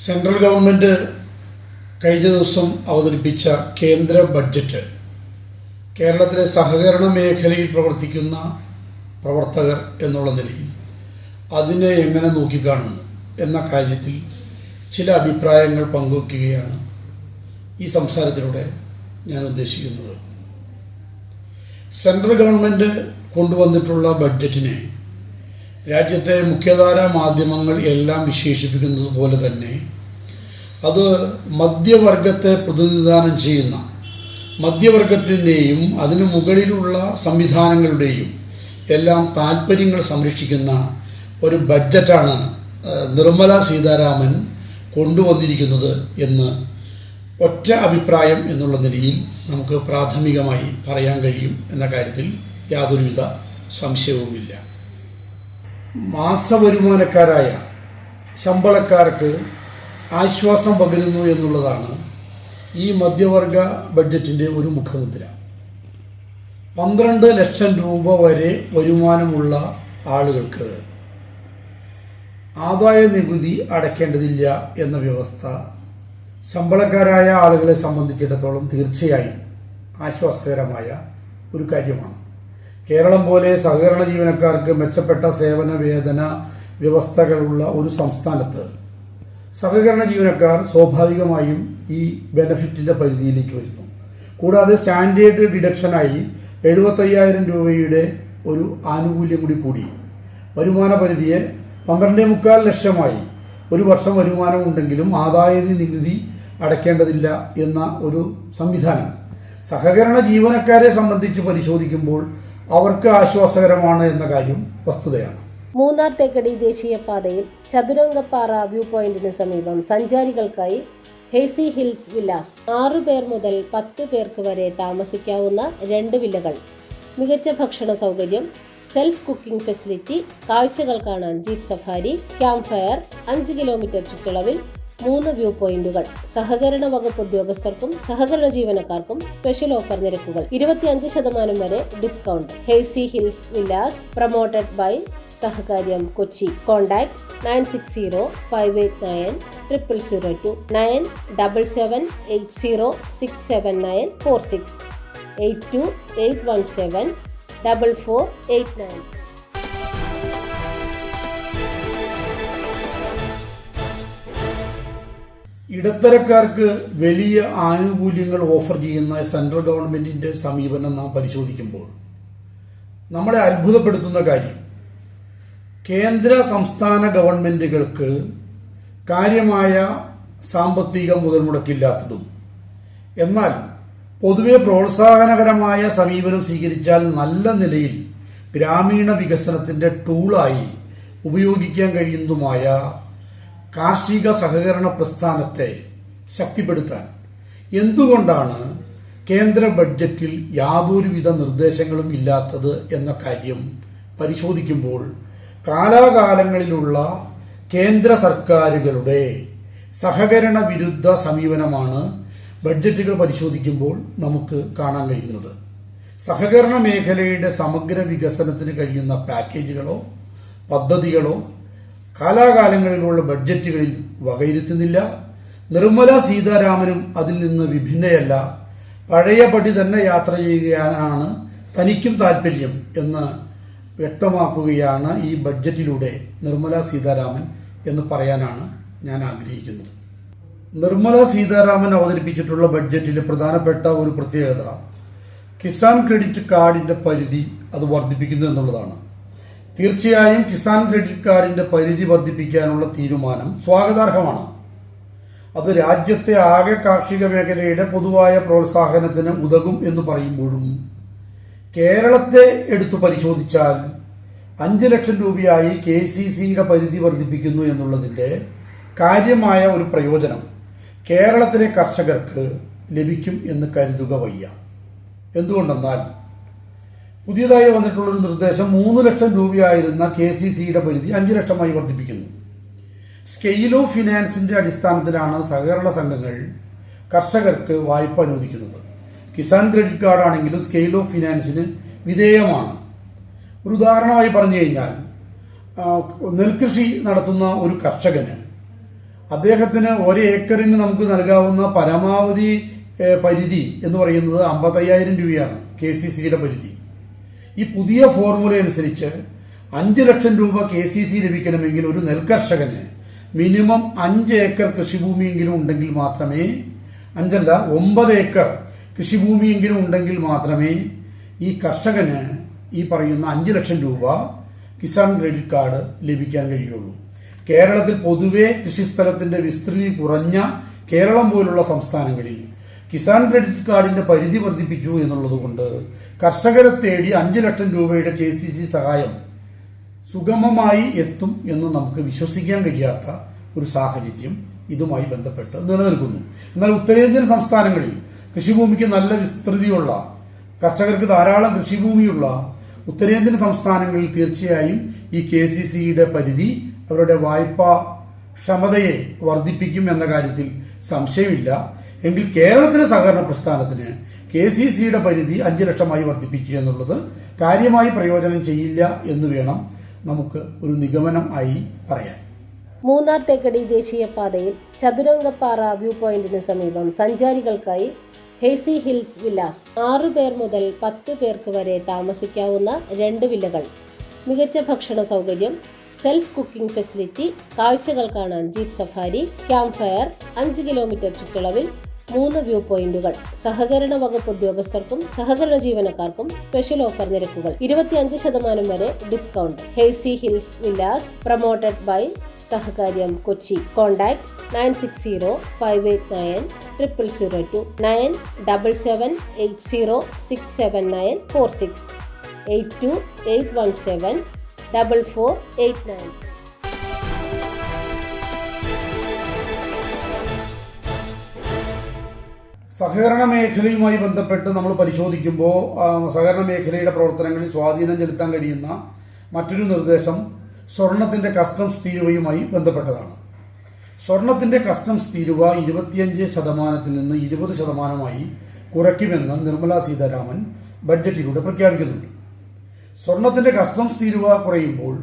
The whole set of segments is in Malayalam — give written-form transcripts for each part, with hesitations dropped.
സെൻട്രൽ ഗവൺമെൻറ് കഴിഞ്ഞ ദിവസം അവതരിപ്പിച്ച കേന്ദ്ര ബഡ്ജറ്റ് കേരളത്തിലെ സഹകരണ മേഖലയിൽ പ്രവർത്തിക്കുന്ന പ്രവർത്തകർ എന്നുള്ള നിലയിൽ അതിനെ എങ്ങനെ നോക്കിക്കാണുന്നു എന്ന കാര്യത്തിൽ ചില അഭിപ്രായങ്ങൾ പങ്കുവയ്ക്കുകയാണ് ഈ സംസാരത്തിലൂടെ ഞാൻ ഉദ്ദേശിക്കുന്നത്. സെൻട്രൽ ഗവൺമെൻറ് കൊണ്ടുവന്നിട്ടുള്ള ബഡ്ജറ്റിനെ രാജ്യത്തെ മുഖ്യധാരാ മാധ്യമങ്ങൾ എല്ലാം വിശേഷിപ്പിക്കുന്നത് പോലെ തന്നെ അത് മധ്യവർഗത്തെ പ്രതിനിധാനം ചെയ്യുന്ന മധ്യവർഗത്തിൻ്റെയും അതിനു മുകളിലുള്ള സംവിധാനങ്ങളുടെയും എല്ലാം താൽപ്പര്യങ്ങൾ സംരക്ഷിക്കുന്ന ഒരു ബഡ്ജറ്റാണ് നിർമ്മല സീതാരാമൻ കൊണ്ടുവന്നിരിക്കുന്നത് എന്ന് ഒറ്റ അഭിപ്രായം എന്നുള്ള നിലയിൽ നമുക്ക് പ്രാഥമികമായി പറയാൻ കഴിയും എന്ന കാര്യത്തിൽ യാതൊരുവിധ സംശയവുമില്ല. മാസവരുമാനക്കാരായ ശമ്പളക്കാർക്ക് ആശ്വാസം പകരുന്നു എന്നുള്ളതാണ് ഈ മധ്യവർഗ ബഡ്ജറ്റിൻ്റെ ഒരു മുഖമുദ്ര. 12 ലക്ഷം രൂപ വരെ വരുമാനമുള്ള ആളുകൾക്ക് ആദായ നികുതി അടയ്ക്കേണ്ടതില്ല എന്ന വ്യവസ്ഥ ശമ്പളക്കാരായ ആളുകളെ സംബന്ധിച്ചിടത്തോളം തീർച്ചയായും ആശ്വാസകരമായ ഒരു കാര്യമാണ്. കേരളം പോലെ സഹകരണ ജീവനക്കാർക്ക് മെച്ചപ്പെട്ട സേവന വേതന വ്യവസ്ഥകളുള്ള ഒരു സംസ്ഥാനത്ത് സഹകരണ ജീവനക്കാർ സ്വാഭാവികമായും ഈ ബെനഫിറ്റിൻ്റെ പരിധിയിലേക്ക് വരുന്നു. കൂടാതെ സ്റ്റാൻഡേർഡ് ഡിഡക്ഷനായി 75,000 രൂപയുടെ ഒരു ആനുകൂല്യം കൂടി വരുമാന പരിധിയെ 12.25 ലക്ഷമായി ഒരു വർഷം വരുമാനം ഉണ്ടെങ്കിലും ആദായ നികുതി അടയ്ക്കേണ്ടതില്ല എന്ന ഒരു സംവിധാനം സഹകരണ ജീവനക്കാരെ സംബന്ധിച്ച് പരിശോധിക്കുമ്പോൾ അവർക്ക് ആശ്വാസകരമാണ് എന്ന കാര്യം വസ്തുതയാണ്. മൂന്നാർ തേക്കടി ദേശീയപാതയിൽ ചതുരംഗപ്പാറ വ്യൂ പോയിന്റിന് സമീപം സഞ്ചാരികൾക്കായി ഹേസി ഹിൽസ് വില്ലാസ് 6 പേർ മുതൽ 10 പേർക്ക് വരെ താമസിക്കാവുന്ന 2 വില്ലകൾ, മികച്ച ഭക്ഷണ സൗകര്യം, സെൽഫ് കുക്കിംഗ് ഫെസിലിറ്റി, കാഴ്ചകൾ കാണാൻ jeep safari, camp fire, 5 kilometre ചുറ്റളവിൽ 3 വ്യൂ പോയിന്റുകൾ, സഹകരണ വകുപ്പ് ഉദ്യോഗസ്ഥർക്കും സഹകരണ ജീവനക്കാർക്കും സ്പെഷ്യൽ ഓഫർ നിരക്കുകൾ, 25% വരെ discount. Hazy hills villas promoted by Sahakaryam Kochi. Contact 9605890002 9778067946 8281744899. ഇടത്തരക്കാർക്ക് വലിയ ആനുകൂല്യങ്ങൾ ഓഫർ ചെയ്യുന്ന സെൻട്രൽ ഗവൺമെൻറ്റിൻ്റെ സമീപനം നാം പരിശോധിക്കുമ്പോൾ നമ്മളെ അത്ഭുതപ്പെടുത്തുന്ന കാര്യം കേന്ദ്ര സംസ്ഥാന ഗവൺമെൻറ്റുകൾക്ക് കാര്യമായ സാമ്പത്തിക മുതൽമുടക്കില്ലാത്തതും എന്നാൽ പൊതുവെ പ്രോത്സാഹനകരമായ സമീപനം സ്വീകരിച്ചാൽ നല്ല നിലയിൽ ഗ്രാമീണ വികസനത്തിൻ്റെ ടൂളായി ഉപയോഗിക്കാൻ കഴിയുന്നതുമായ കാർഷിക സഹകരണ പ്രസ്ഥാനത്തെ ശക്തിപ്പെടുത്താൻ എന്തുകൊണ്ടാണ് കേന്ദ്ര ബഡ്ജറ്റിൽ യാതൊരുവിധ നിർദ്ദേശങ്ങളും ഇല്ലാത്തത് എന്ന കാര്യം പരിശോധിക്കുമ്പോൾ കാലാകാലങ്ങളിലുള്ള കേന്ദ്ര സർക്കാരുകളുടെ സഹകരണ വിരുദ്ധ സമീപനമാണ് ബഡ്ജറ്റുകൾ പരിശോധിക്കുമ്പോൾ നമുക്ക് കാണാൻ കഴിയുന്നത്. സഹകരണ മേഖലയുടെ സമഗ്ര വികസനത്തിന് കഴിയുന്ന പാക്കേജുകളോ പദ്ധതികളോ കാലാകാലങ്ങളിലുള്ള ബഡ്ജറ്റുകളിൽ വകയിരുത്തുന്നില്ല. നിർമ്മല സീതാരാമനും അതിൽ നിന്ന് വിഭിന്നയല്ല. പഴയപടി തന്നെ യാത്ര ചെയ്യാനാണ് തനിക്കും താല്പര്യം എന്ന് വ്യക്തമാക്കുകയാണ് ഈ ബഡ്ജറ്റിലൂടെ നിർമ്മല സീതാരാമൻ എന്ന് പറയാനാണ് ഞാൻ ആഗ്രഹിക്കുന്നത്. നിർമ്മല സീതാരാമൻ അവതരിപ്പിച്ചിട്ടുള്ള ബഡ്ജറ്റിലെ പ്രധാനപ്പെട്ട ഒരു പ്രത്യേകത കിസാൻ ക്രെഡിറ്റ് കാർഡിന്റെ പരിധി അത് വർദ്ധിപ്പിക്കുന്നു എന്നുള്ളതാണ്. തീർച്ചയായും കിസാൻ ക്രെഡിറ്റ് കാർഡിന്റെ പരിധി വർദ്ധിപ്പിക്കാനുള്ള തീരുമാനം സ്വാഗതാർഹമാണ്. അത് രാജ്യത്തെ ആകെ കാർഷിക മേഖലയുടെ പൊതുവായ പ്രോത്സാഹനത്തിന് ഉതകും എന്ന് പറയുമ്പോഴും കേരളത്തെ എടുത്തു പരിശോധിച്ചാൽ 5 ലക്ഷം രൂപയായി KCCയുടെ പരിധി വർദ്ധിപ്പിക്കുന്നു എന്നുള്ളതിന്റെ കാര്യമായ ഒരു പ്രയോജനം കേരളത്തിലെ കർഷകർക്ക് ലഭിക്കും എന്ന് കരുതുക വയ്യ. എന്തുകൊണ്ടെന്നാൽ പുതിയതായി വന്നിട്ടുള്ളൊരു നിർദ്ദേശം 3 ലക്ഷം രൂപയായിരുന്ന KCCയുടെ പരിധി 5 ലക്ഷമായി വർദ്ധിപ്പിക്കുന്നു. സ്കെയിൽ ഓഫ് ഫിനാൻസിന്റെ അടിസ്ഥാനത്തിലാണ് സഹകരണ സംഘങ്ങൾ കർഷകർക്ക് വായ്പ അനുവദിക്കുന്നത്. കിസാൻ ക്രെഡിറ്റ് കാർഡ് ആണെങ്കിലും സ്കെയിൽ ഓഫ് ഫിനാൻസിന് വിധേയമാണ്. ഒരു ഉദാഹരണമായി പറഞ്ഞു കഴിഞ്ഞാൽ നെൽകൃഷി നടത്തുന്ന ഒരു കർഷകന് അദ്ദേഹത്തിന് ഒരു ഏക്കറിന് നമുക്ക് നൽകാവുന്ന പരമാവധി പരിധി എന്ന് പറയുന്നത് 55,000 രൂപയാണ് KCCയുടെ പരിധി. ഈ പുതിയ ഫോർമുല അനുസരിച്ച് 5 ലക്ഷം രൂപ KCC ലഭിക്കണമെങ്കിൽ ഒരു നെൽകർഷകന് മിനിമം 5 ഏക്കർ കൃഷിഭൂമിയെങ്കിലും ഉണ്ടെങ്കിൽ മാത്രമേ 9 ഏക്കർ കൃഷിഭൂമിയെങ്കിലും ഉണ്ടെങ്കിൽ മാത്രമേ ഈ കർഷകന് ഈ പറയുന്ന 5 ലക്ഷം രൂപ കിസാൻ ക്രെഡിറ്റ് കാർഡ് ലഭിക്കാൻ കഴിയുള്ളൂ. കേരളത്തിൽ പൊതുവെ കൃഷിസ്ഥലത്തിന്റെ വിസ്തൃതി കുറഞ്ഞ കേരളം പോലുള്ള സംസ്ഥാനങ്ങളിൽ കിസാൻ ക്രെഡിറ്റ് കാർഡിന്റെ പരിധി വർദ്ധിപ്പിച്ചു എന്നുള്ളതുകൊണ്ട് കർഷകരെ തേടി 5 ലക്ഷം രൂപയുടെ KCC സഹായം സുഗമമായി എത്തും എന്ന് നമുക്ക് വിശ്വസിക്കാൻ കഴിയാത്ത ഒരു സാഹചര്യം ഇതുമായി ബന്ധപ്പെട്ട് നിലനിൽക്കുന്നു. എന്നാൽ ഉത്തരേന്ത്യൻ സംസ്ഥാനങ്ങളിൽ കൃഷിഭൂമിക്ക് നല്ല വിസ്തൃതിയുള്ള, കർഷകർക്ക് ധാരാളം കൃഷിഭൂമിയുള്ള ഉത്തരേന്ത്യൻ സംസ്ഥാനങ്ങളിൽ തീർച്ചയായും ഈ KCCയുടെ പരിധി അവരുടെ വായ്പാ ക്ഷമതയെ വർദ്ധിപ്പിക്കും എന്ന കാര്യത്തിൽ സംശയമില്ല. എങ്കിൽ കേരളത്തിലെ സഹകരണ പ്രസ്ഥാനത്തിന് KCCയുടെ പരിധി 5 ലക്ഷമായി വർദ്ധിപ്പിക്കുക എന്നുള്ളത് കാര്യമായി പ്രയോജനം ചെയ്യില്ല എന്ന് വേണം നമുക്ക് ഒരു നിഗമനം ആയി പറയാൻ. മൂന്നാർ തേക്കടി ദേശീയപാതയിൽ ചതുരംഗപ്പാറ വ്യൂ പോയിന്റിന് സമീപം സഞ്ചാരികൾക്കായി ഹേസി ഹിൽസ് വില്ലാസ് 6 പേർ മുതൽ 10 പേർക്ക് വരെ താമസിക്കാവുന്ന 2 വില്ലകൾ, മികച്ച ഭക്ഷണ സൗകര്യം, സെൽഫ് കുക്കിംഗ് ഫെസിലിറ്റി, കാഴ്ചകൾ കാണാൻ jeep safari, camp fire, 5 kilometre ചുറ്റളവിൽ 3 വ്യൂ പോയിന്റുകൾ, സഹകരണ വകുപ്പ് ഉദ്യോഗസ്ഥർക്കും സഹകരണ ജീവനക്കാർക്കും സ്പെഷ്യൽ ഓഫർ നിരക്കുകൾ, 25% വരെ discount. Hazy hills villas promoted by Sahakaryam Kochi. Contact 9605890002 9778067946 8281744899. സഹകരണ മേഖലയുമായി ബന്ധപ്പെട്ട് നമ്മൾ പരിശോധിക്കുമ്പോൾ സഹകരണ മേഖലയുടെ പ്രവർത്തനങ്ങളിൽ സ്വാധീനം ചെലുത്താൻ കഴിയുന്ന മറ്റൊരു നിർദ്ദേശം സ്വർണത്തിന്റെ കസ്റ്റംസ് തീരുവയുമായി ബന്ധപ്പെട്ടതാണ്. സ്വർണത്തിന്റെ കസ്റ്റംസ് തീരുവ 25% നിന്ന് 20% കുറയ്ക്കുമെന്ന് നിർമ്മലാ സീതാരാമൻ ബഡ്ജറ്റിലൂടെ പ്രഖ്യാപിക്കുന്നുണ്ട്. സ്വർണത്തിന്റെ കസ്റ്റംസ് തീരുവ കുറയുമ്പോൾ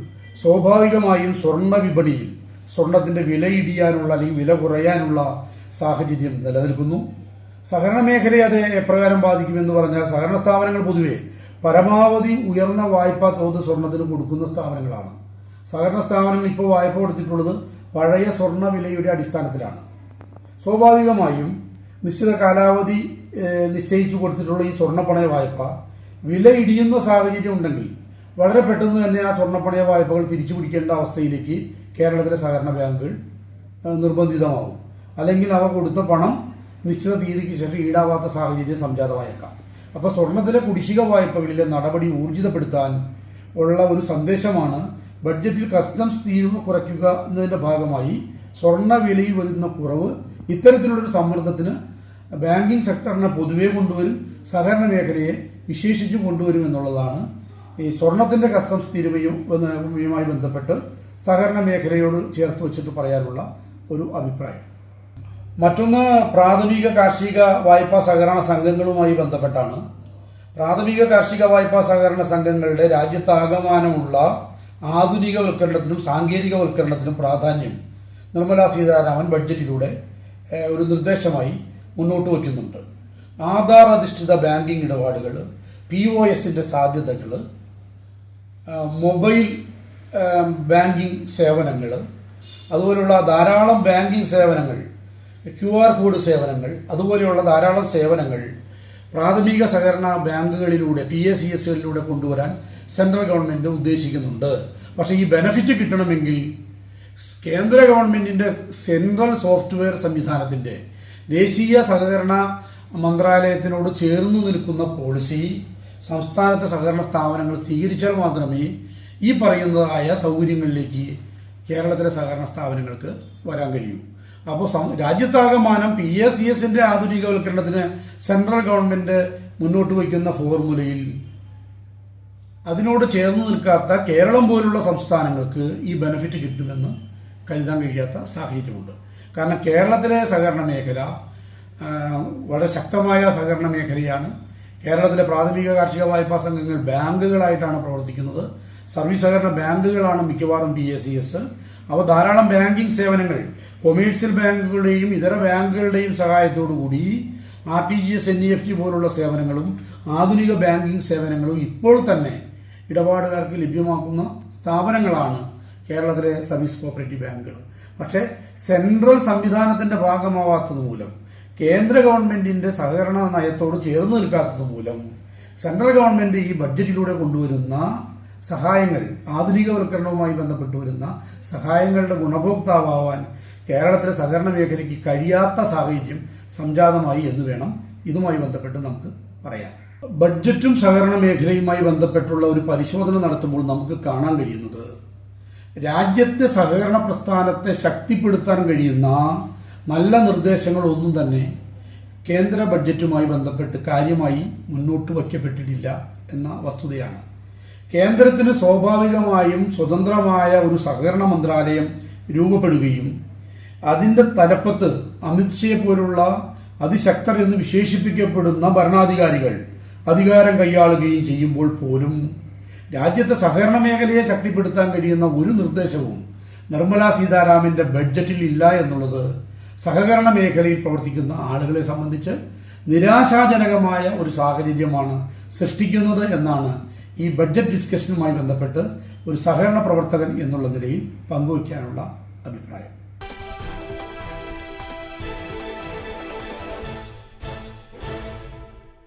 സ്വാഭാവികമായും സ്വർണ വിപണിയിൽ സ്വർണത്തിന്റെ വില ഇടിയാനുള്ള അല്ലെങ്കിൽ വില കുറയാനുള്ള സാഹചര്യം നിലനിൽക്കുന്നു. സഹകരണ മേഖലയെ അത് എപ്രകാരം ബാധിക്കുമെന്ന് പറഞ്ഞാൽ, സഹകരണ സ്ഥാപനങ്ങൾ പൊതുവെ പരമാവധി ഉയർന്ന വായ്പാ തോത് സ്വർണത്തിന് കൊടുക്കുന്ന സ്ഥാപനങ്ങളാണ്. സഹകരണ സ്ഥാപനങ്ങൾ ഇപ്പോൾ വായ്പ കൊടുത്തിട്ടുള്ളത് പഴയ സ്വർണ്ണ വിലയുടെ അടിസ്ഥാനത്തിലാണ്. സ്വാഭാവികമായും നിശ്ചിത കാലാവധി നിശ്ചയിച്ചു കൊടുത്തിട്ടുള്ള ഈ സ്വർണ്ണപ്പണയ വായ്പ വില ഇടിയുന്ന സാഹചര്യം ഉണ്ടെങ്കിൽ വളരെ പെട്ടെന്ന് തന്നെ ആ സ്വർണ്ണപ്പണയ വായ്പകൾ തിരിച്ചു പിടിക്കേണ്ട അവസ്ഥയിലേക്ക് കേരളത്തിലെ സഹകരണ ബാങ്കുകൾ നിർബന്ധിതമാവും. അല്ലെങ്കിൽ അവ കൊടുത്ത പണം നിശ്ചിത തീയതിക്ക് ശേഷം ഈടാവാത്ത സാഹചര്യം സംജാതമായേക്കാം. അപ്പോൾ സ്വർണത്തിലെ കുടിശ്ശിക വായ്പകളിലെ നടപടി ഊർജിതപ്പെടുത്താൻ ഉള്ള ഒരു സന്ദേശമാണ് ബഡ്ജറ്റിൽ കസ്റ്റംസ് തീരുവ കുറയ്ക്കുക എന്നതിന്റെ ഭാഗമായി സ്വർണ്ണ വിലയിൽ വരുന്ന കുറവ് ഇത്തരത്തിലുള്ളൊരു സമ്മർദ്ദത്തിന് ബാങ്കിംഗ് സെക്ടറിനെ പൊതുവെ കൊണ്ടുവരും, സഹകരണ മേഖലയെ വിശേഷിച്ചും കൊണ്ടുവരും എന്നുള്ളതാണ് ഈ സ്വർണത്തിന്റെ കസ്റ്റംസ് തീരുവയുമായി ബന്ധപ്പെട്ട് സഹകരണ മേഖലയോട് ചേർത്ത് വെച്ചിട്ട് പറയാനുള്ള ഒരു അഭിപ്രായം. മറ്റൊന്ന് പ്രാഥമിക കാർഷിക വായ്പാ സഹകരണ സംഘങ്ങളുമായി ബന്ധപ്പെട്ടാണ്. പ്രാഥമിക കാർഷിക വായ്പാ സഹകരണ സംഘങ്ങളുടെ രാജ്യത്താകമാനമുള്ള ആധുനികവൽക്കരണത്തിനും സാങ്കേതികവൽക്കരണത്തിനും പ്രാധാന്യം നിർമ്മലാ സീതാരാമൻ ബഡ്ജറ്റിലൂടെ ഒരു നിർദ്ദേശമായി മുന്നോട്ട് വയ്ക്കുന്നുണ്ട്. ആധാർ അധിഷ്ഠിത ബാങ്കിംഗ് ഇടപാടുകൾ, POSന്റെ സാധ്യതകൾ, മൊബൈൽ ബാങ്കിംഗ് സേവനങ്ങൾ, അതുപോലെയുള്ള ധാരാളം ബാങ്കിംഗ് സേവനങ്ങൾ, QR കോഡ് സേവനങ്ങൾ, അതുപോലെയുള്ള ധാരാളം സേവനങ്ങൾ പ്രാഥമിക സഹകരണ ബാങ്കുകളിലൂടെ PACSകളിലൂടെ കൊണ്ടുവരാൻ സെൻട്രൽ ഗവൺമെന്റ് ഉദ്ദേശിക്കുന്നുണ്ട്. പക്ഷേ ഈ ബെനഫിറ്റ് കിട്ടണമെങ്കിൽ കേന്ദ്ര ഗവൺമെന്റിന്റെ സെൻട്രൽ സോഫ്റ്റ്വെയർ സംവിധാനത്തിന്റെ ദേശീയ സഹകരണ മന്ത്രാലയത്തിനോട് ചേർന്ന് നിൽക്കുന്ന പോളിസി സംസ്ഥാനത്തെ സഹകരണ സ്ഥാപനങ്ങൾ സ്വീകരിച്ചാൽ മാത്രമേ ഈ പറയുന്നതായ സൗകര്യങ്ങളിലേക്ക് കേരളത്തിലെ സഹകരണ സ്ഥാപനങ്ങൾക്ക് വരാൻ കഴിയൂ. അപ്പോൾ രാജ്യത്താകമാനം PACSന്റെ ആധുനികവൽക്കരണത്തിന് സെൻട്രൽ ഗവൺമെന്റ് മുന്നോട്ട് വയ്ക്കുന്ന ഫോർമുലയിൽ അതിനോട് ചേർന്ന് നിൽക്കാത്ത കേരളം പോലുള്ള സംസ്ഥാനങ്ങൾക്ക് ഈ ബെനിഫിറ്റ് കിട്ടുമെന്ന് കരുതാൻ കഴിയാത്ത സാഹചര്യമുണ്ട്. കാരണം കേരളത്തിലെ സഹകരണ മേഖല വളരെ ശക്തമായ സഹകരണ മേഖലയാണ്. കേരളത്തിലെ പ്രാഥമിക കാർഷിക വായ്പാ സംഘങ്ങൾ ബാങ്കുകളായിട്ടാണ് പ്രവർത്തിക്കുന്നത്. സർവീസ് സഹകരണ ബാങ്കുകളാണ് മിക്കവാറും PACS. അവ ധാരാളം ബാങ്കിംഗ് സേവനങ്ങൾ കൊമേഴ്സ്യൽ ബാങ്കുകളുടെയും ഇതര ബാങ്കുകളുടെയും സഹായത്തോടു കൂടി RTGS, NEFT പോലുള്ള സേവനങ്ങളും ആധുനിക ബാങ്കിംഗ് സേവനങ്ങളും ഇപ്പോൾ തന്നെ ഇടപാടുകാർക്ക് ലഭ്യമാക്കുന്ന സ്ഥാപനങ്ങളാണ് കേരളത്തിലെ സർവീസ് കോഓപ്പറേറ്റീവ് ബാങ്കുകൾ. പക്ഷേ സെൻട്രൽ സംവിധാനത്തിന്റെ ഭാഗമാവാത്തത് മൂലം, കേന്ദ്ര ഗവൺമെന്റിന്റെ സഹകരണ നയത്തോട് ചേർന്ന് നിൽക്കാത്തത് മൂലം സെൻട്രൽ ഗവൺമെന്റ് ഈ ബഡ്ജറ്റിലൂടെ കൊണ്ടുവരുന്ന സഹായങ്ങൾ, ആധുനികവൽക്കരണവുമായി ബന്ധപ്പെട്ട് വരുന്ന സഹായങ്ങളുടെ ഗുണഭോക്താവാൻ കേരളത്തിലെ സഹകരണ മേഖലയ്ക്ക് കഴിയാത്ത സാഹചര്യം സംജാതമായി എന്ന് വേണം ഇതുമായി ബന്ധപ്പെട്ട് നമുക്ക് പറയാം. ബഡ്ജറ്റും സഹകരണ മേഖലയുമായി ബന്ധപ്പെട്ടുള്ള ഒരു പരിശോധന നടത്തുമ്പോൾ നമുക്ക് കാണാൻ കഴിയുന്നത്, രാജ്യത്തെ സഹകരണ പ്രസ്ഥാനത്തെ ശക്തിപ്പെടുത്താൻ കഴിയുന്ന നല്ല നിർദ്ദേശങ്ങളൊന്നും തന്നെ കേന്ദ്ര ബഡ്ജറ്റുമായി ബന്ധപ്പെട്ട് കാര്യമായി മുന്നോട്ട് വയ്ക്കപ്പെട്ടിട്ടില്ല എന്ന വസ്തുതയാണ്. കേന്ദ്രത്തിന് സ്വാഭാവികമായും സ്വതന്ത്രമായ ഒരു സഹകരണ മന്ത്രാലയം രൂപപ്പെടുകയും അതിന്റെ തലപ്പത്ത് അമിത്ഷയെ പോലുള്ള അതിശക്തർ എന്ന് വിശേഷിപ്പിക്കപ്പെടുന്ന ഭരണാധികാരികൾ അധികാരം കൈയാളുകയും ചെയ്യുമ്പോൾ പോലും രാജ്യത്തെ സഹകരണ മേഖലയെ ശക്തിപ്പെടുത്താൻ കഴിയുന്ന ഒരു നിർദ്ദേശവും നിർമ്മലാ സീതാരാമന്റെ ബഡ്ജറ്റിൽ ഇല്ല എന്നുള്ളത് സഹകരണ മേഖലയിൽ പ്രവർത്തിക്കുന്ന ആളുകളെ സംബന്ധിച്ച് നിരാശാജനകമായ ഒരു സാഹചര്യമാണ് സൃഷ്ടിക്കുന്നത് എന്നാണ് ഈ ബഡ്ജറ്റ് ഡിസ്കഷനുമായി ബന്ധപ്പെട്ട് ഒരു സഹകരണ പ്രവർത്തകൻ എന്നുള്ള നിലയിൽ പങ്കുവയ്ക്കാനുള്ള അഭിപ്രായം.